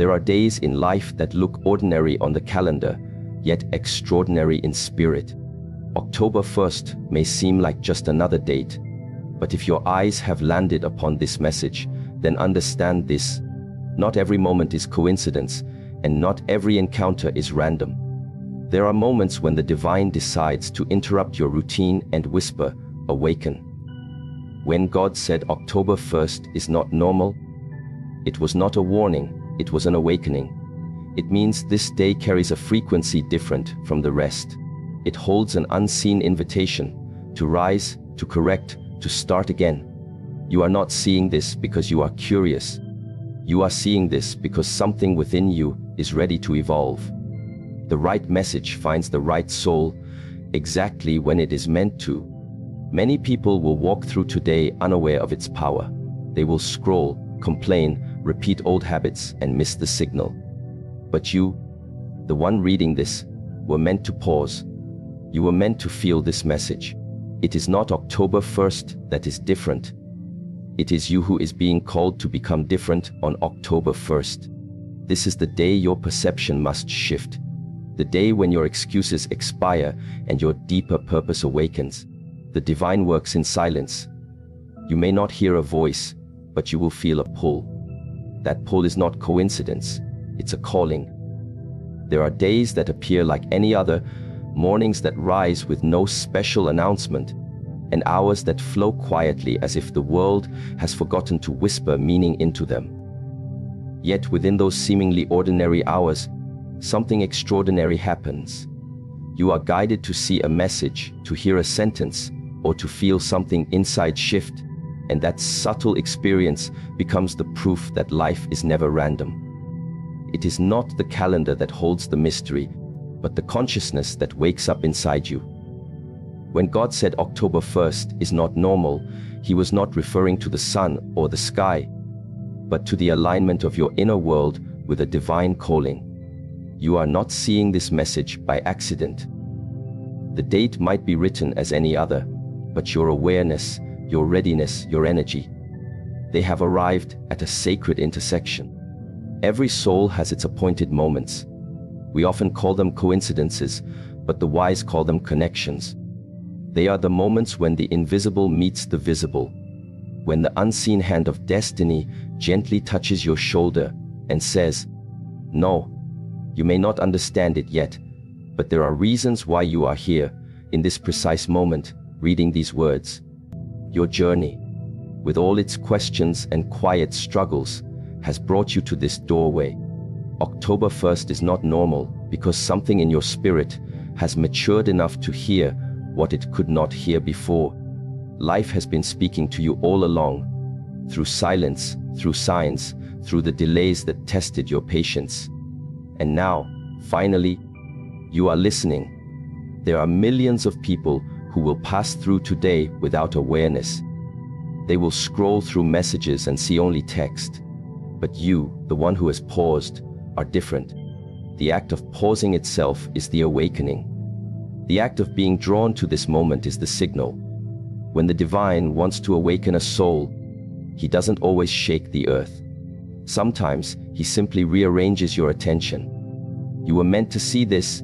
There are days in life that look ordinary on the calendar, yet extraordinary in spirit. October 1st may seem like just another date, but if your eyes have landed upon this message, then understand this: not every moment is coincidence, and not every encounter is random. There are moments when the divine decides to interrupt your routine and whisper, "Awaken." When God said October 1st is not normal, it was not a warning, it was an awakening. It means this day carries a frequency different from the rest. It holds an unseen invitation to rise, to correct, to start again. You are not seeing this because you are curious. You are seeing this because something within you is ready to evolve. The right message finds the right soul exactly when it is meant to. Many people will walk through today unaware of its power. They will scroll, complain, repeat old habits, and miss the signal. But you, the one reading this, were meant to pause. You were meant to feel this message. It is not October 1st that is different. It is you who is being called to become different on October 1st. This is the day your perception must shift. The day when your excuses expire and your deeper purpose awakens. The divine works in silence. You may not hear a voice, but you will feel a pull. That pull is not coincidence, it's a calling. There are days that appear like any other, mornings that rise with no special announcement, and hours that flow quietly as if the world has forgotten to whisper meaning into them. Yet within those seemingly ordinary hours, something extraordinary happens. You are guided to see a message, to hear a sentence, or to feel something inside shift, and that subtle experience becomes the proof that life is never random. It is not the calendar that holds the mystery, but the consciousness that wakes up inside you. When God said October 1st is not normal, He was not referring to the sun or the sky, but to the alignment of your inner world with a divine calling. You are not seeing this message by accident. The date might be written as any other, but your awareness, your readiness, your energy, they have arrived at a sacred intersection. Every soul has its appointed moments. We often call them coincidences, but the wise call them connections. They are the moments when the invisible meets the visible, when the unseen hand of destiny gently touches your shoulder and says, "No, you may not understand it yet, but there are reasons why you are here, in this precise moment, reading these words." Your journey, with all its questions and quiet struggles, has brought you to this doorway. October 1st is not normal because something in your spirit has matured enough to hear what it could not hear before. Life has been speaking to you all along, through silence, through signs, through the delays that tested your patience. And now, finally, you are listening. There are millions of people who will pass through today without awareness. They will scroll through messages and see only text. But you, the one who has paused, are different. The act of pausing itself is the awakening. The act of being drawn to this moment is the signal. When the divine wants to awaken a soul, He doesn't always shake the earth. Sometimes He simply rearranges your attention. You were meant to see this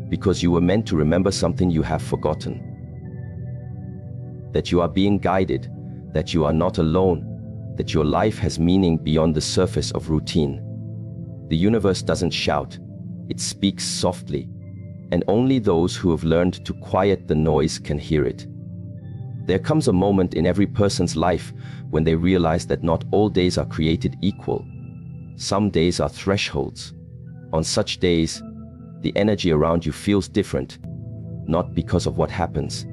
because you were meant to remember something you have forgotten. That you are being guided, that you are not alone, that your life has meaning beyond the surface of routine. The universe doesn't shout, it speaks softly, and only those who have learned to quiet the noise can hear it. There comes a moment in every person's life when they realize that not all days are created equal. Some days are thresholds. On such days, the energy around you feels different, not because of what happens,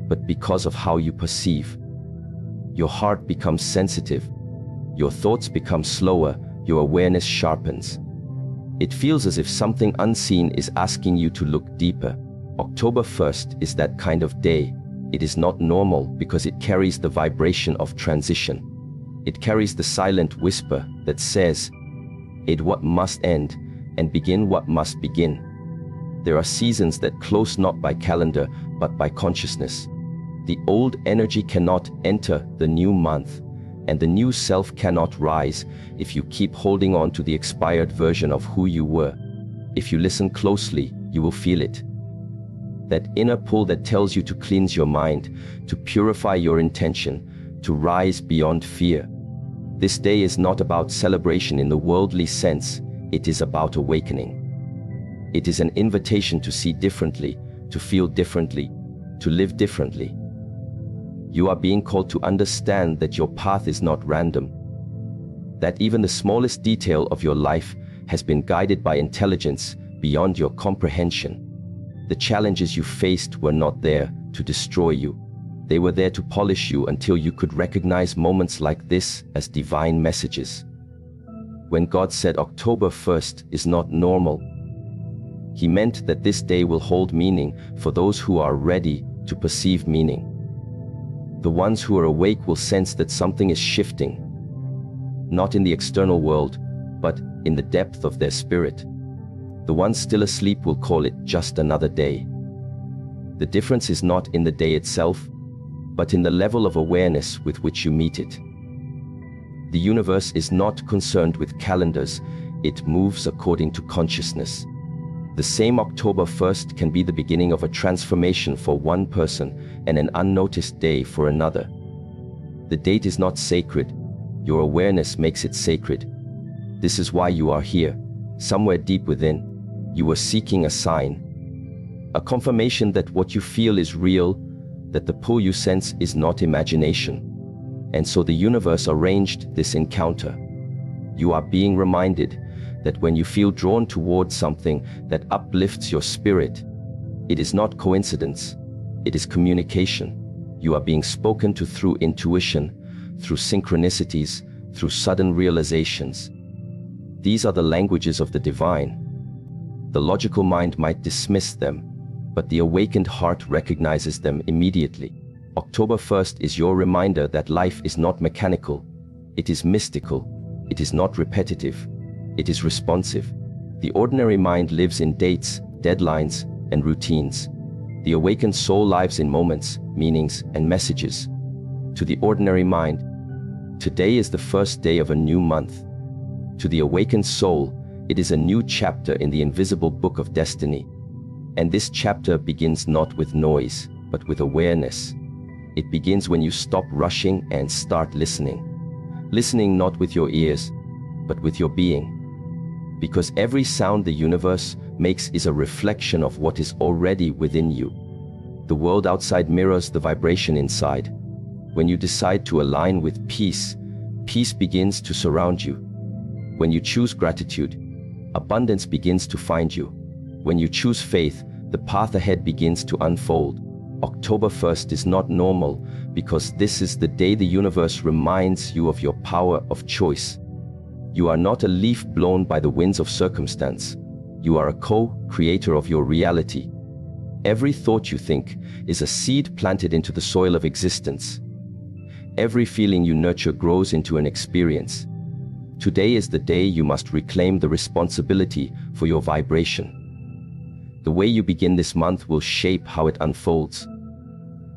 but because of how you perceive. Your heart becomes sensitive, your thoughts become slower, your awareness sharpens. It feels as if something unseen is asking you to look deeper. October 1st is that kind of day. It is not normal because it carries the vibration of transition. It carries the silent whisper that says, "End what must end, and begin what must begin." There are seasons that close not by calendar, but by consciousness. The old energy cannot enter the new month, And the new self cannot rise if you keep holding on to the expired version of who you were. If you listen closely, you will feel it. That inner pull that tells you to cleanse your mind, to purify your intention, to rise beyond fear. This day is not about celebration in the worldly sense, it is about awakening. It is an invitation to see differently, to feel differently, to live differently. You are being called to understand that your path is not random, that even the smallest detail of your life has been guided by intelligence beyond your comprehension. The challenges you faced were not there to destroy you. They were there to polish you until you could recognize moments like this as divine messages. When God said October 1st is not normal, He meant that this day will hold meaning for those who are ready to perceive meaning. The ones who are awake will sense that something is shifting, not in the external world, but in the depth of their spirit. The ones still asleep will call it just another day. The difference is not in the day itself, but in the level of awareness with which you meet it. The universe is not concerned with calendars, it moves according to consciousness. The same October 1st can be the beginning of a transformation for one person and an unnoticed day for another. The date is not sacred, your awareness makes it sacred. This is why you are here, somewhere deep within. You were seeking a sign, a confirmation that what you feel is real, that the pull you sense is not imagination. And so the universe arranged this encounter. You are being reminded that when you feel drawn towards something that uplifts your spirit, it is not coincidence, it is communication. You are being spoken to through intuition, through synchronicities, through sudden realizations. These are the languages of the divine. The logical mind might dismiss them, but the awakened heart recognizes them immediately. October 1st is your reminder that life is not mechanical, it is mystical, it is not repetitive, it is responsive. The ordinary mind lives in dates, deadlines, and routines. The awakened soul lives in moments, meanings, and messages. To the ordinary mind, today is the first day of a new month. To the awakened soul, it is a new chapter in the invisible book of destiny. And this chapter begins not with noise, but with awareness. It begins when you stop rushing and start listening. Listening not with your ears, but with your being. Because every sound the universe makes is a reflection of what is already within you. The world outside mirrors the vibration inside. When you decide to align with peace, peace begins to surround you. When you choose gratitude, abundance begins to find you. When you choose faith, the path ahead begins to unfold. October 1st is not normal because this is the day the universe reminds you of your power of choice. You are not a leaf blown by the winds of circumstance. You are a co-creator of your reality. Every thought you think is a seed planted into the soil of existence. Every feeling you nurture grows into an experience. Today is the day you must reclaim the responsibility for your vibration. The way you begin this month will shape how it unfolds.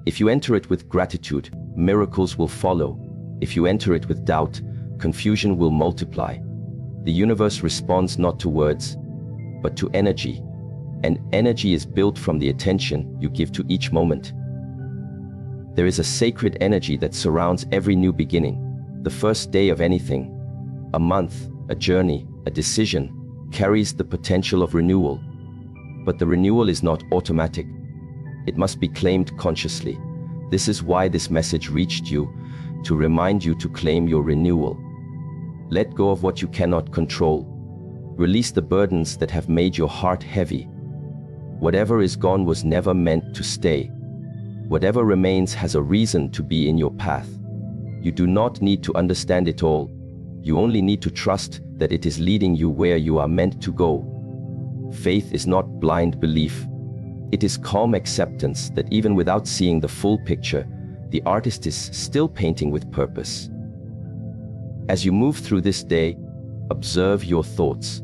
If you enter it with gratitude, miracles will follow. If you enter it with doubt, confusion will multiply. The universe responds not to words, but to energy. And energy is built from the attention you give to each moment. There is a sacred energy that surrounds every new beginning. The first day of anything, a month, a journey, a decision, carries the potential of renewal. But the renewal is not automatic. It must be claimed consciously. This is why this message reached you, to remind you to claim your renewal. Let go of what you cannot control. Release the burdens that have made your heart heavy. Whatever is gone was never meant to stay. Whatever remains has a reason to be in your path. You do not need to understand it all. You only need to trust that it is leading you where you are meant to go. Faith is not blind belief. It is calm acceptance that even without seeing the full picture, the artist is still painting with purpose. As you move through this day, observe your thoughts.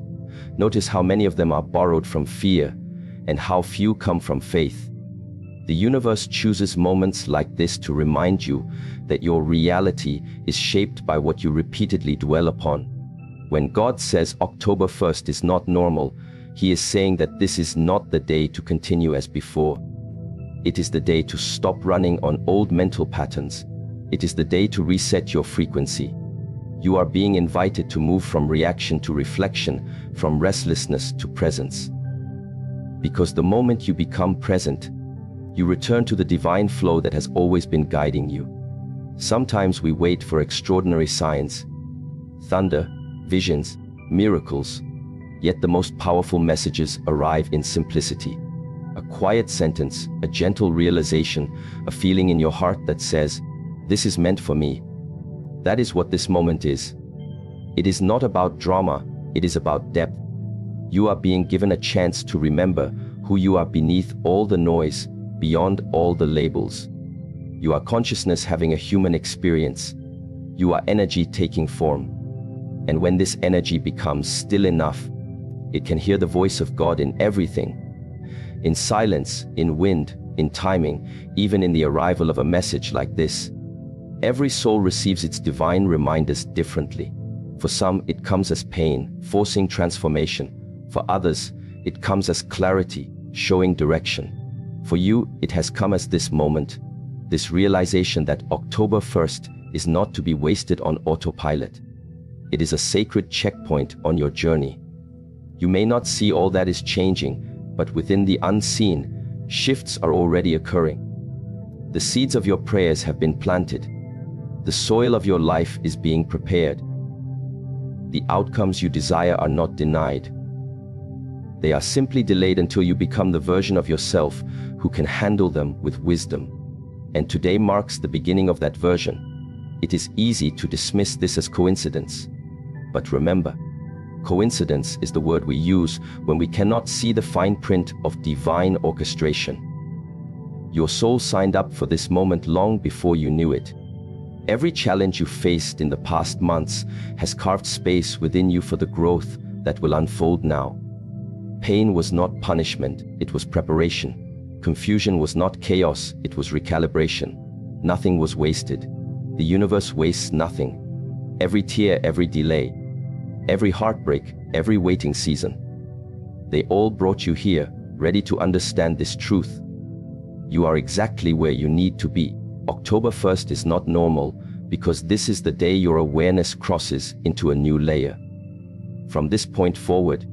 Notice how many of them are borrowed from fear and how few come from faith. The The universe chooses moments like this to remind you that your reality is shaped by what you repeatedly dwell upon. When God says October 1st is not normal, He is saying that this is not the day to continue as before. It is the day to stop running on old mental patterns. It is the day to reset your frequency. You are being invited to move from reaction to reflection, from restlessness to presence. Because the moment you become present, you return to the divine flow that has always been guiding you. Sometimes we wait for extraordinary signs, thunder, visions, miracles, yet the most powerful messages arrive in simplicity. A quiet sentence, a gentle realization, a feeling in your heart that says, "This is meant for me." That is what this moment is. It is not about drama, it is about depth. You are being given a chance to remember who you are beneath all the noise, beyond all the labels. You are consciousness having a human experience. You are energy taking form. And when this energy becomes still enough, it can hear the voice of God in everything. In silence, in wind, in timing, even in the arrival of a message like this. Every soul receives its divine reminders differently. For some, it comes as pain, forcing transformation. For others, it comes as clarity, showing direction. For you, it has come as this moment, this realization that October 1st is not to be wasted on autopilot. It is a sacred checkpoint on your journey. You may not see all that is changing, but within the unseen, shifts are already occurring. The seeds of your prayers have been planted. The soil of your life is being prepared. The outcomes you desire are not denied. They are simply delayed until you become the version of yourself who can handle them with wisdom. And today marks the beginning of that version. It is easy to dismiss this as coincidence. But remember, coincidence is the word we use when we cannot see the fine print of divine orchestration. Your soul signed up for this moment long before you knew it. Every challenge you faced in the past months has carved space within you for the growth that will unfold now. Pain was not punishment, it was preparation. Confusion was not chaos, it was recalibration. Nothing was wasted. The universe wastes nothing. Every tear, every delay, every heartbreak, every waiting season. They all brought you here, ready to understand this truth. You are exactly where you need to be. October 1st is not normal because this is the day your awareness crosses into a new layer. From this point forward,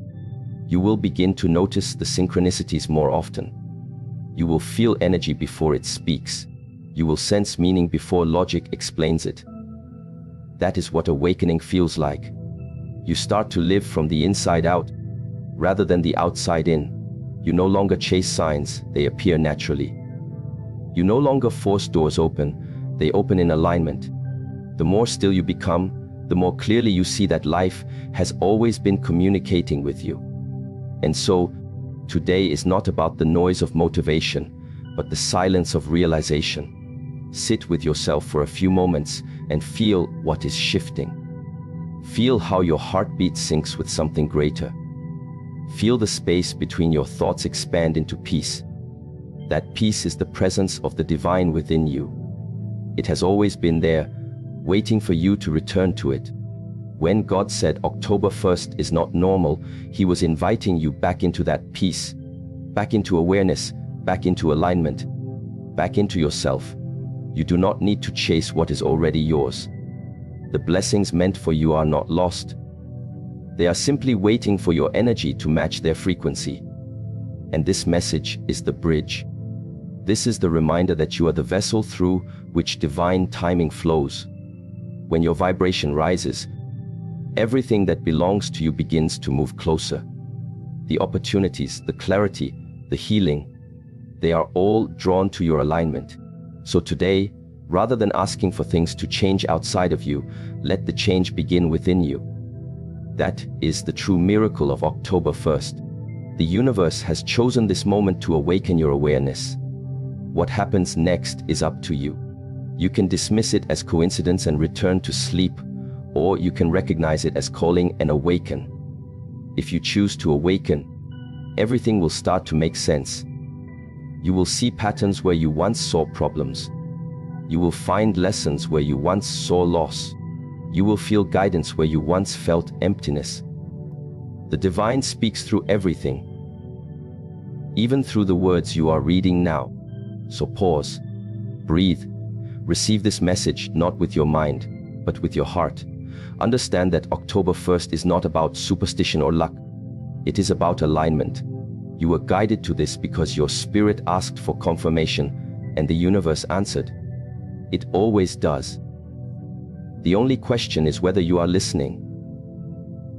you will begin to notice the synchronicities more often. You will feel energy before it speaks. You will sense meaning before logic explains it. That is what awakening feels like. You start to live from the inside out, rather than the outside in. You no longer chase signs, they appear naturally. You no longer force doors open, they open in alignment. The more still you become, the more clearly you see that life has always been communicating with you. And so, today is not about the noise of motivation, but the silence of realization. Sit with yourself for a few moments and feel what is shifting. Feel how your heartbeat syncs with something greater. Feel the space between your thoughts expand into peace. That peace is the presence of the divine within you. It has always been there, waiting for you to return to it. When God said October 1st is not normal, He was inviting you back into that peace, back into awareness, back into alignment, back into yourself. You do not need to chase what is already yours. The blessings meant for you are not lost. They are simply waiting for your energy to match their frequency. And this message is the bridge. This is the reminder that you are the vessel through which divine timing flows. When your vibration rises, everything that belongs to you begins to move closer. The opportunities, the clarity, the healing, they are all drawn to your alignment. So today, rather than asking for things to change outside of you, let the change begin within you. That is the true miracle of October 1st. The universe has chosen this moment to awaken your awareness. What happens next is up to you. You can dismiss it as coincidence and return to sleep, or you can recognize it as calling and awaken. If you choose to awaken, everything will start to make sense. You will see patterns where you once saw problems. You will find lessons where you once saw loss. You will feel guidance where you once felt emptiness. The divine speaks through everything, even through the words you are reading now. So pause, breathe, receive this message not with your mind, but with your heart. Understand that October 1st is not about superstition or luck. It is about alignment. You were guided to this because your spirit asked for confirmation, and the universe answered. It always does. The only question is whether you are listening.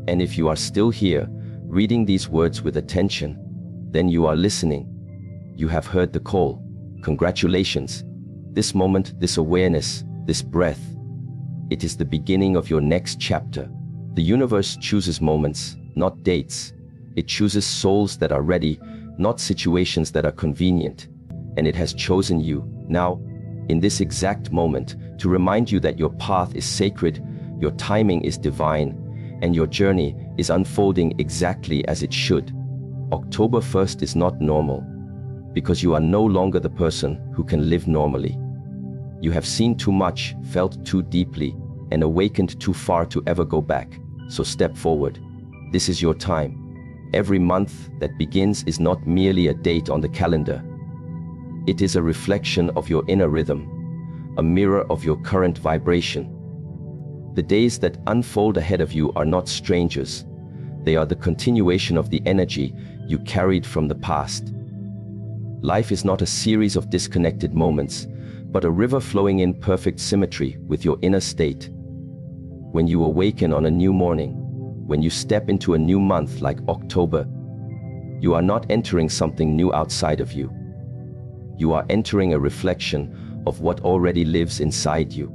And if you are still here, reading these words with attention, then you are listening. You have heard the call. Congratulations. This moment, this awareness, this breath, it is the beginning of your next chapter. The universe chooses moments, not dates. It chooses souls that are ready, not situations that are convenient. And it has chosen you, now, in this exact moment, to remind you that your path is sacred, your timing is divine, and your journey is unfolding exactly as it should. October 1st is not normal, because you are no longer the person who can live normally. You have seen too much, felt too deeply, and awakened too far to ever go back. So step forward. This is your time. Every month that begins is not merely a date on the calendar. It is a reflection of your inner rhythm, a mirror of your current vibration. The days that unfold ahead of you are not strangers. They are the continuation of the energy you carried from the past. Life is not a series of disconnected moments, but a river flowing in perfect symmetry with your inner state. When you awaken on a new morning, when you step into a new month like October, you are not entering something new outside of you. You are entering a reflection of what already lives inside you.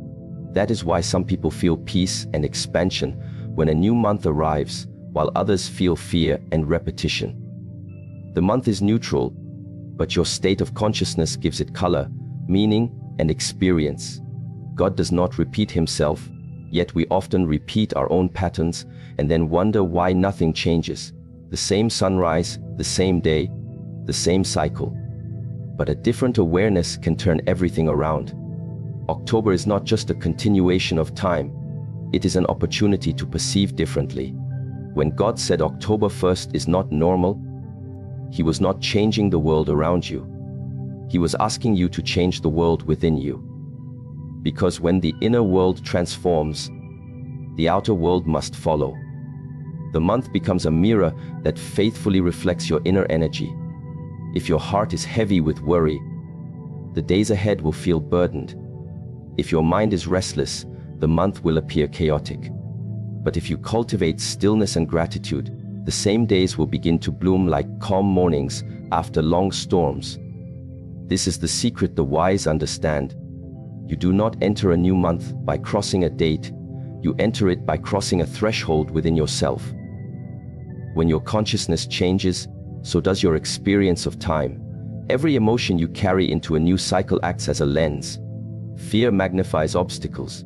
That is why some people feel peace and expansion when a new month arrives, while others feel fear and repetition. The month is neutral, but your state of consciousness gives it color, meaning, and experience. God does not repeat himself, yet we often repeat our own patterns and then wonder why nothing changes. The same sunrise, the same day, the same cycle. But a different awareness can turn everything around. October is not just a continuation of time. It is an opportunity to perceive differently. When God said October 1st is not normal, he was not changing the world around you. He was asking you to change the world within you. Because when the inner world transforms, the outer world must follow. The month becomes a mirror that faithfully reflects your inner energy. If your heart is heavy with worry, the days ahead will feel burdened. If your mind is restless, the month will appear chaotic. But if you cultivate stillness and gratitude, the same days will begin to bloom like calm mornings after long storms. This is the secret the wise understand. You do not enter a new month by crossing a date. You enter it by crossing a threshold within yourself. When your consciousness changes, so does your experience of time. Every emotion you carry into a new cycle acts as a lens. Fear magnifies obstacles.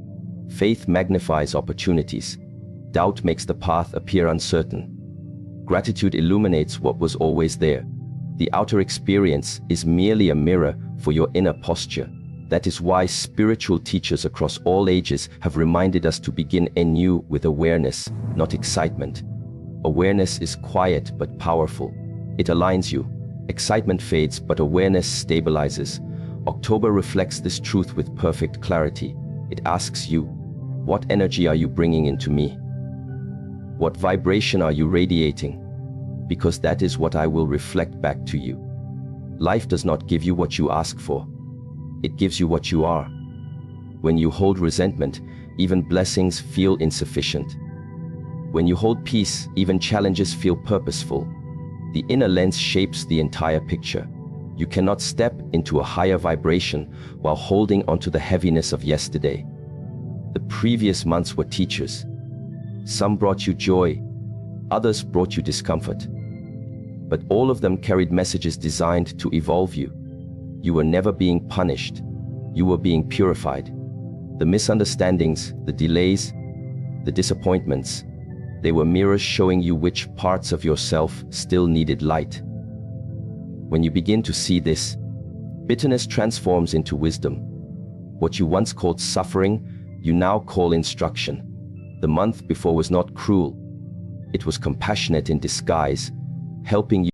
Faith magnifies opportunities. Doubt makes the path appear uncertain. Gratitude illuminates what was always there. The outer experience is merely a mirror for your inner posture. That is why spiritual teachers across all ages have reminded us to begin anew with awareness, not excitement. Awareness is quiet but powerful. It aligns you. Excitement fades, but awareness stabilizes. October reflects this truth with perfect clarity. It asks you, what energy are you bringing into me? What vibration are you radiating? Because that is what I will reflect back to you. Life does not give you what you ask for. It gives you what you are. When you hold resentment, even blessings feel insufficient. When you hold peace, even challenges feel purposeful. The inner lens shapes the entire picture. You cannot step into a higher vibration while holding onto the heaviness of yesterday. The previous months were teachers. Some brought you joy, others brought you discomfort. But all of them carried messages designed to evolve you. You were never being punished. You were being purified. The misunderstandings, the delays, the disappointments, they were mirrors showing you which parts of yourself still needed light. When you begin to see this, Bitterness transforms into wisdom. What you once called suffering, you now call instruction. The month before was not cruel. It was compassionate in disguise, helping you